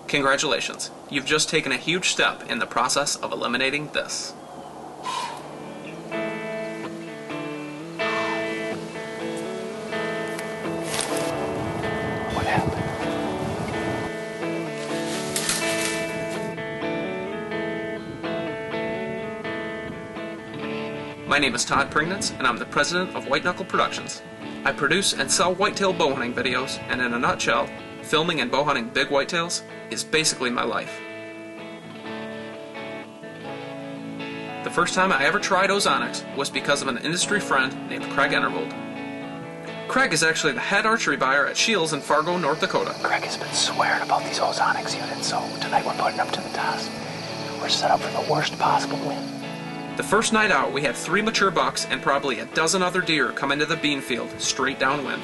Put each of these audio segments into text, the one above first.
Congratulations, you've just taken a huge step in the process of eliminating this. What happened? My name is Todd Pringnitz, and I'm the president of White Knuckle Productions. I produce and sell whitetail bow hunting videos, and in a nutshell, filming and bow hunting big whitetails is basically my life. The first time I ever tried Ozonics was because of an industry friend named Craig Enervold. Craig is actually the head archery buyer at Shields in Fargo, North Dakota. Craig has been swearing about these Ozonics units, so tonight we're putting them to the test. We're set up for the worst possible wind. The first night out, we had 3 mature bucks and probably a dozen other deer come into the bean field straight downwind.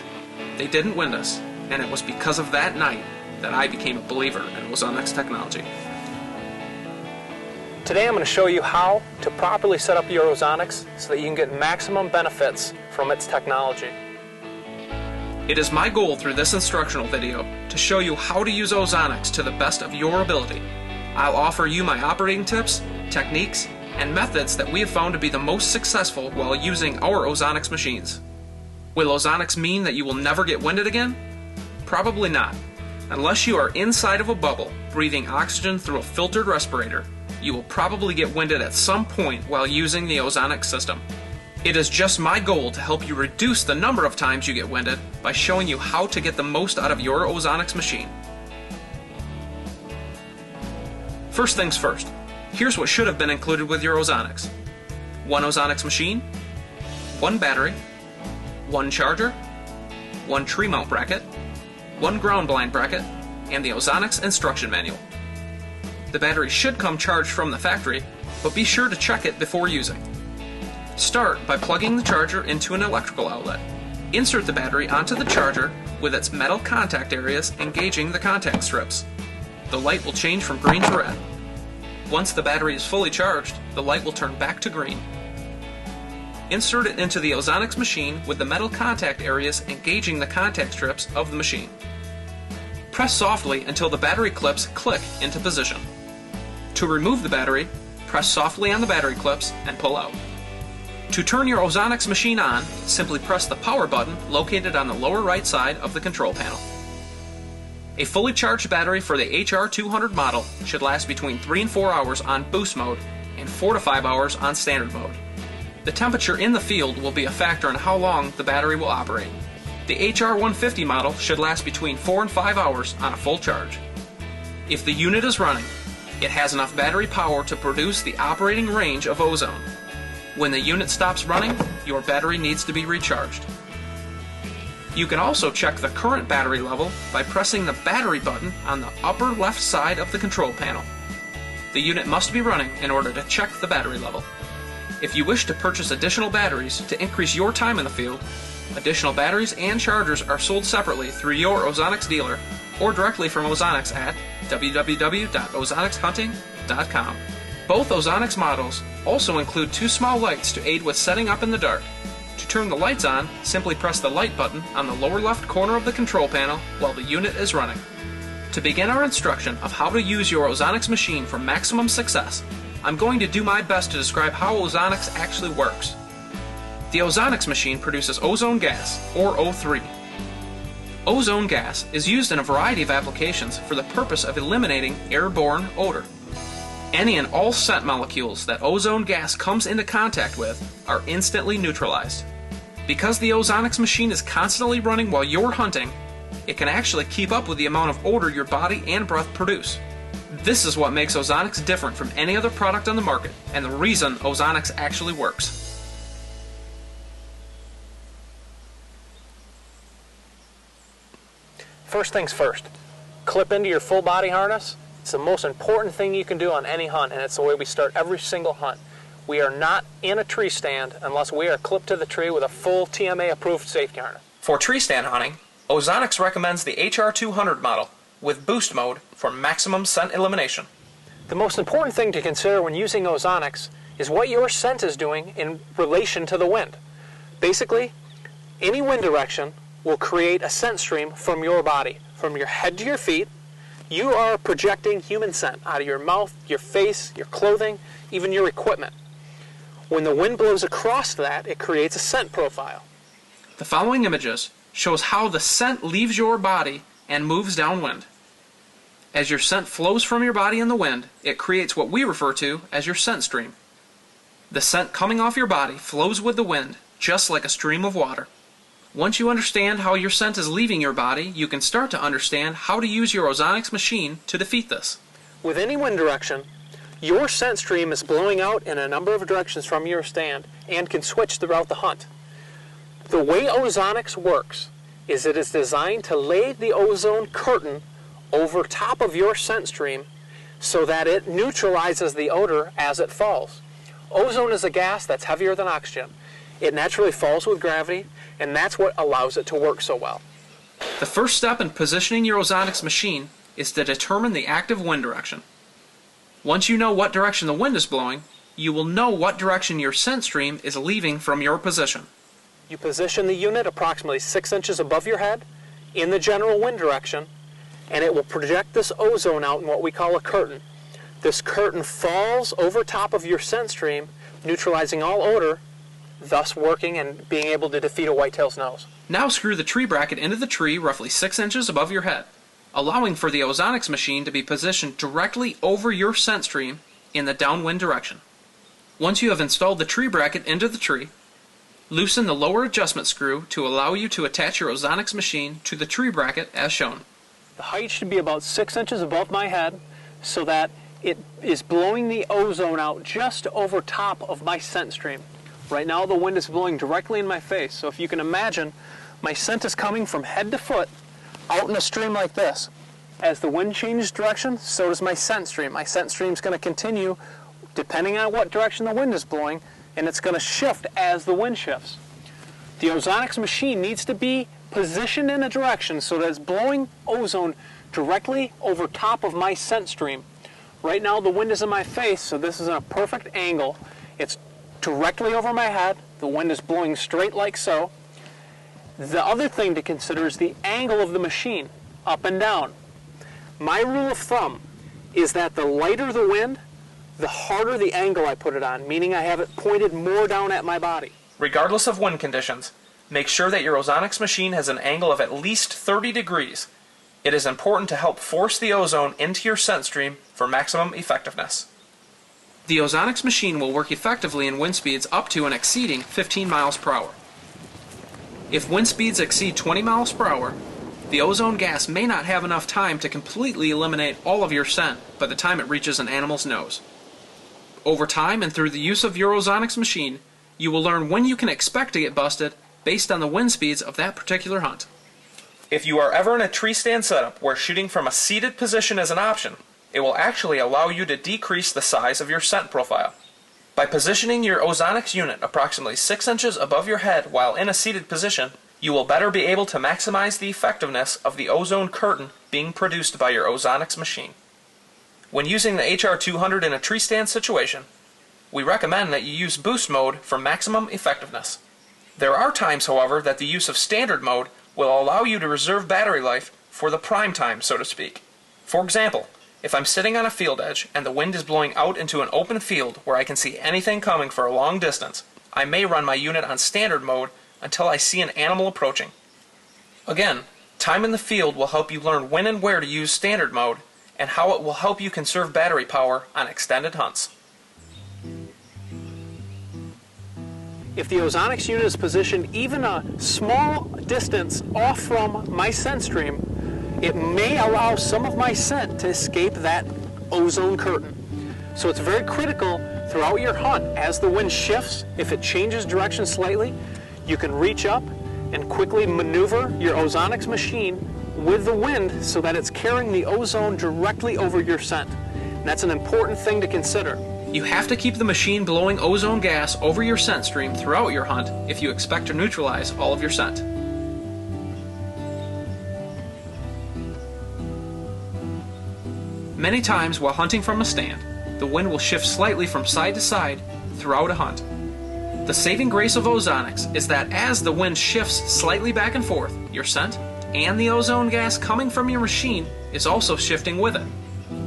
They didn't wind us, and it was because of that night that I became a believer in Ozonics technology. Today I'm going to show you how to properly set up your Ozonics so that you can get maximum benefits from its technology. It is my goal through this instructional video to show you how to use Ozonics to the best of your ability. I'll offer you my operating tips, techniques, and methods that we have found to be the most successful while using our Ozonics machines. Will Ozonics mean that you will never get winded again? Probably not. Unless you are inside of a bubble, breathing oxygen through a filtered respirator, you will probably get winded at some point while using the Ozonics system. It is just my goal to help you reduce the number of times you get winded by showing you how to get the most out of your Ozonics machine. First things first. Here's what should have been included with your Ozonics. 1 Ozonics machine, 1 battery, 1 charger, 1 tree mount bracket, 1 ground blind bracket, and the Ozonics instruction manual. The battery should come charged from the factory, but be sure to check it before using. Start by plugging the charger into an electrical outlet. Insert the battery onto the charger with its metal contact areas engaging the contact strips. The light will change from green to red. Once the battery is fully charged, the light will turn back to green. Insert it into the Ozonics machine with the metal contact areas engaging the contact strips of the machine. Press softly until the battery clips click into position. To remove the battery, press softly on the battery clips and pull out. To turn your Ozonics machine on, simply press the power button located on the lower right side of the control panel. A fully charged battery for the HR200 model should last between 3 and 4 hours on boost mode and 4 to 5 hours on standard mode. The temperature in the field will be a factor in how long the battery will operate. The HR150 model should last between 4 and 5 hours on a full charge. If the unit is running, it has enough battery power to produce the operating range of ozone. When the unit stops running, your battery needs to be recharged. You can also check the current battery level by pressing the battery button on the upper left side of the control panel. The unit must be running in order to check the battery level. If you wish to purchase additional batteries to increase your time in the field, additional batteries and chargers are sold separately through your Ozonics dealer or directly from Ozonics at www.ozonixhunting.com. Both Ozonics models also include 2 small lights to aid with setting up in the dark. To turn the lights on, simply press the light button on the lower left corner of the control panel while the unit is running. To begin our instruction of how to use your Ozonics machine for maximum success, I'm going to do my best to describe how Ozonics actually works. The Ozonics machine produces ozone gas, or O3. Ozone gas is used in a variety of applications for the purpose of eliminating airborne odor. Any and all scent molecules that ozone gas comes into contact with are instantly neutralized. Because the Ozonics machine is constantly running while you're hunting, it can actually keep up with the amount of odor your body and breath produce. This is what makes Ozonics different from any other product on the market, and the reason Ozonics actually works. First things first, clip into your full body harness. It's the most important thing you can do on any hunt, and it's the way we start every single hunt. We are not in a tree stand unless we are clipped to the tree with a full TMA approved safety harness. For tree stand hunting, Ozonics recommends the HR200 model with boost mode for maximum scent elimination. The most important thing to consider when using Ozonics is what your scent is doing in relation to the wind. Basically, any wind direction will create a scent stream from your body, from your head to your feet, You are projecting human scent out of your mouth, your face, your clothing, even your equipment. When the wind blows across that, it creates a scent profile. The following images shows how the scent leaves your body and moves downwind. As your scent flows from your body in the wind, it creates what we refer to as your scent stream. The scent coming off your body flows with the wind, just like a stream of water. Once you understand how your scent is leaving your body, you can start to understand how to use your Ozonics machine to defeat this. With any wind direction, your scent stream is blowing out in a number of directions from your stand and can switch throughout the hunt. The way Ozonics works is it is designed to lay the ozone curtain over top of your scent stream so that it neutralizes the odor as it falls. Ozone is a gas that's heavier than oxygen. It naturally falls with gravity, and that's what allows it to work so well. The first step in positioning your Ozonics machine is to determine the active wind direction. Once you know what direction the wind is blowing, you will know what direction your scent stream is leaving from your position. You position the unit approximately 6 inches above your head in the general wind direction, and it will project this ozone out in what we call a curtain. This curtain falls over top of your scent stream, neutralizing all odor, thus working and being able to defeat a whitetail's nose. Now screw the tree bracket into the tree roughly 6 inches above your head, allowing for the Ozonics machine to be positioned directly over your scent stream in the downwind direction. Once you have installed the tree bracket into the tree, loosen the lower adjustment screw to allow you to attach your Ozonics machine to the tree bracket as shown. The height should be about 6 inches above my head so that it is blowing the ozone out just over top of my scent stream. Right now the wind is blowing directly in my face, so if you can imagine, my scent is coming from head to foot out in a stream like this. As the wind changes direction, so does my scent stream. My scent stream is going to continue depending on what direction the wind is blowing, and it's going to shift as the wind shifts. The Ozonics machine needs to be positioned in a direction so that it's blowing ozone directly over top of my scent stream. Right now the wind is in my face, so this is in a perfect angle. It's directly over my head. The wind is blowing straight like so. The other thing to consider is the angle of the machine, up and down. My rule of thumb is that the lighter the wind, the harder the angle I put it on, meaning I have it pointed more down at my body. Regardless of wind conditions, make sure that your Ozonics machine has an angle of at least 30 degrees. It is important to help force the ozone into your scent stream for maximum effectiveness. The Ozonics machine will work effectively in wind speeds up to and exceeding 15 miles per hour. If wind speeds exceed 20 miles per hour, the ozone gas may not have enough time to completely eliminate all of your scent by the time it reaches an animal's nose. Over time and through the use of your Ozonics machine, you will learn when you can expect to get busted based on the wind speeds of that particular hunt. If you are ever in a tree stand setup where shooting from a seated position is an option, it will actually allow you to decrease the size of your scent profile. By positioning your Ozonics unit approximately 6 inches above your head while in a seated position, you will better be able to maximize the effectiveness of the ozone curtain being produced by your Ozonics machine. When using the HR200 in a tree stand situation, we recommend that you use boost mode for maximum effectiveness. There are times, however, that the use of standard mode will allow you to reserve battery life for the prime time, so to speak. For example, if I'm sitting on a field edge and the wind is blowing out into an open field where I can see anything coming for a long distance, I may run my unit on standard mode until I see an animal approaching. Again, time in the field will help you learn when and where to use standard mode and how it will help you conserve battery power on extended hunts. If the Ozonics unit is positioned even a small distance off from my scent stream, it may allow some of my scent to escape that ozone curtain. So it's very critical throughout your hunt. As the wind shifts, if it changes direction slightly, you can reach up and quickly maneuver your Ozonics machine with the wind so that it's carrying the ozone directly over your scent. And that's an important thing to consider. You have to keep the machine blowing ozone gas over your scent stream throughout your hunt if you expect to neutralize all of your scent. Many times while hunting from a stand, the wind will shift slightly from side to side throughout a hunt. The saving grace of Ozonics is that as the wind shifts slightly back and forth, your scent and the ozone gas coming from your machine is also shifting with it,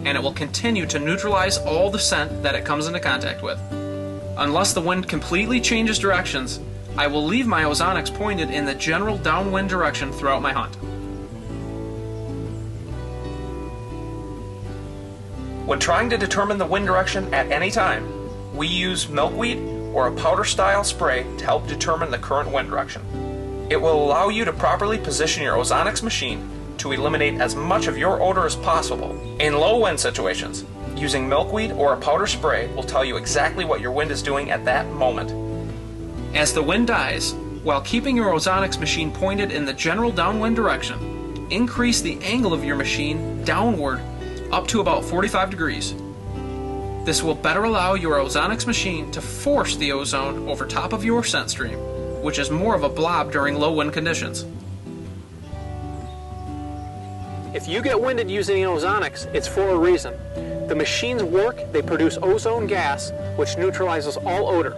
and it will continue to neutralize all the scent that it comes into contact with. Unless the wind completely changes directions, I will leave my Ozonics pointed in the general downwind direction throughout my hunt. When trying to determine the wind direction at any time, we use milkweed or a powder style spray to help determine the current wind direction. It will allow you to properly position your Ozonics machine to eliminate as much of your odor as possible. In low wind situations, using milkweed or a powder spray will tell you exactly what your wind is doing at that moment. As the wind dies, while keeping your Ozonics machine pointed in the general downwind direction, increase the angle of your machine downward up to about 45 degrees. This will better allow your Ozonics machine to force the ozone over top of your scent stream, which is more of a blob during low wind conditions. If you get winded using Ozonics, it's for a reason. The machines work, they produce ozone gas, which neutralizes all odor.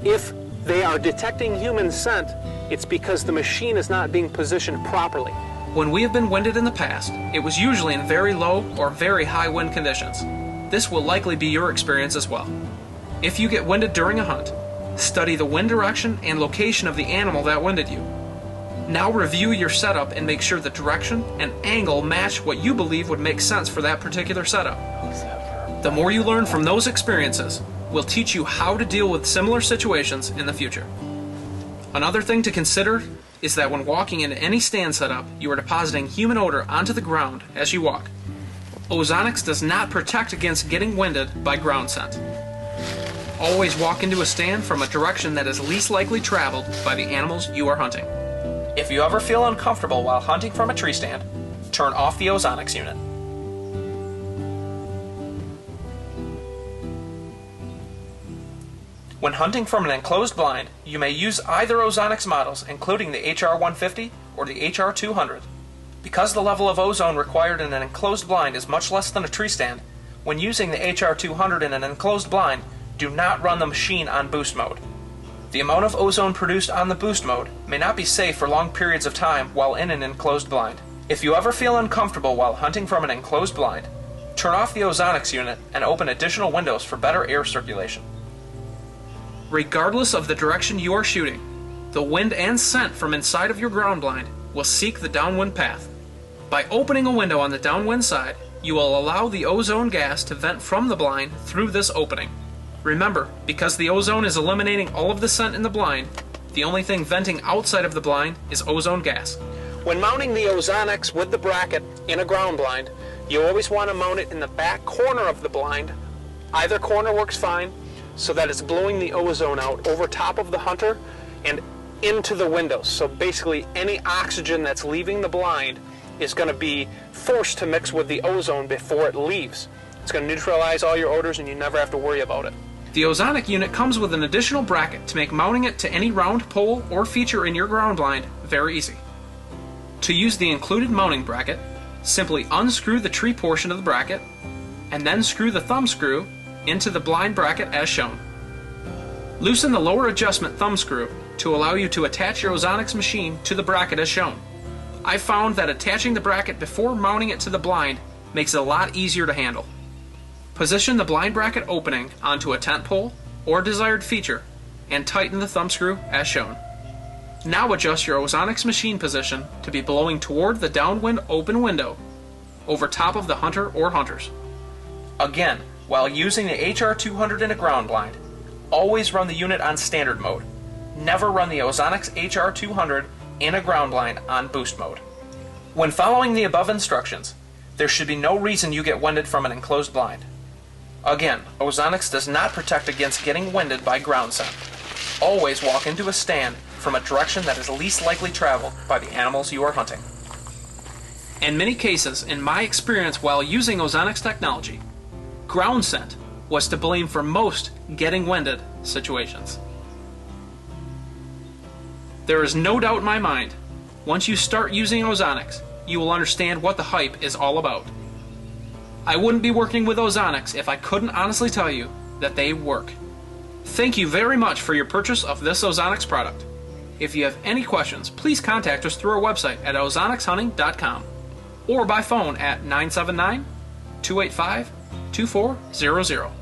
If they are detecting human scent, it's because the machine is not being positioned properly. When we have been winded in the past, it was usually in very low or very high wind conditions. This will likely be your experience as well. If you get winded during a hunt, study the wind direction and location of the animal that winded you. Now review your setup and make sure the direction and angle match what you believe would make sense for that particular setup. The more you learn from those experiences will teach you how to deal with similar situations in the future. Another thing to consider is that when walking into any stand setup, you are depositing human odor onto the ground as you walk. Ozonics does not protect against getting winded by ground scent. Always walk into a stand from a direction that is least likely traveled by the animals you are hunting. If you ever feel uncomfortable while hunting from a tree stand, turn off the Ozonics unit. When hunting from an enclosed blind, you may use either Ozonics models, including the HR150 or the HR200. Because the level of ozone required in an enclosed blind is much less than a tree stand, when using the HR200 in an enclosed blind, do not run the machine on boost mode. The amount of ozone produced on the boost mode may not be safe for long periods of time while in an enclosed blind. If you ever feel uncomfortable while hunting from an enclosed blind, turn off the Ozonics unit and open additional windows for better air circulation. Regardless of the direction you are shooting, the wind and scent from inside of your ground blind will seek the downwind path. By opening a window on the downwind side, you will allow the ozone gas to vent from the blind through this opening. Remember, because the ozone is eliminating all of the scent in the blind, the only thing venting outside of the blind is ozone gas. When mounting the Ozonics with the bracket in a ground blind, you always want to mount it in the back corner of the blind. Either corner works fine, so that it's blowing the ozone out over top of the hunter and into the windows. So basically any oxygen that's leaving the blind is going to be forced to mix with the ozone before it leaves. It's going to neutralize all your odors and you never have to worry about it. The Ozonic unit comes with an additional bracket to make mounting it to any round pole or feature in your ground blind very easy. To use the included mounting bracket, simply unscrew the tree portion of the bracket and then screw the thumb screw into the blind bracket as shown. Loosen the lower adjustment thumb screw to allow you to attach your Ozonics machine to the bracket as shown. I found that attaching the bracket before mounting it to the blind makes it a lot easier to handle. Position the blind bracket opening onto a tent pole or desired feature and tighten the thumb screw as shown. Now adjust your Ozonics machine position to be blowing toward the downwind open window over top of the hunter or hunters. Again, while using the HR200 in a ground blind, always run the unit on standard mode. Never run the Ozonics HR200 in a ground blind on boost mode. When following the above instructions, there should be no reason you get winded from an enclosed blind. Again, Ozonics does not protect against getting winded by ground scent. Always walk into a stand from a direction that is least likely traveled by the animals you are hunting. In many cases, in my experience while using Ozonics technology, ground scent was to blame for most getting winded situations. There is no doubt in my mind, once you start using Ozonics, you will understand what the hype is all about. I wouldn't be working with Ozonics if I couldn't honestly tell you that they work. Thank you very much for your purchase of this Ozonics product. If you have any questions, please contact us through our website at OzonicsHunting.com or by phone at 979-285-2400.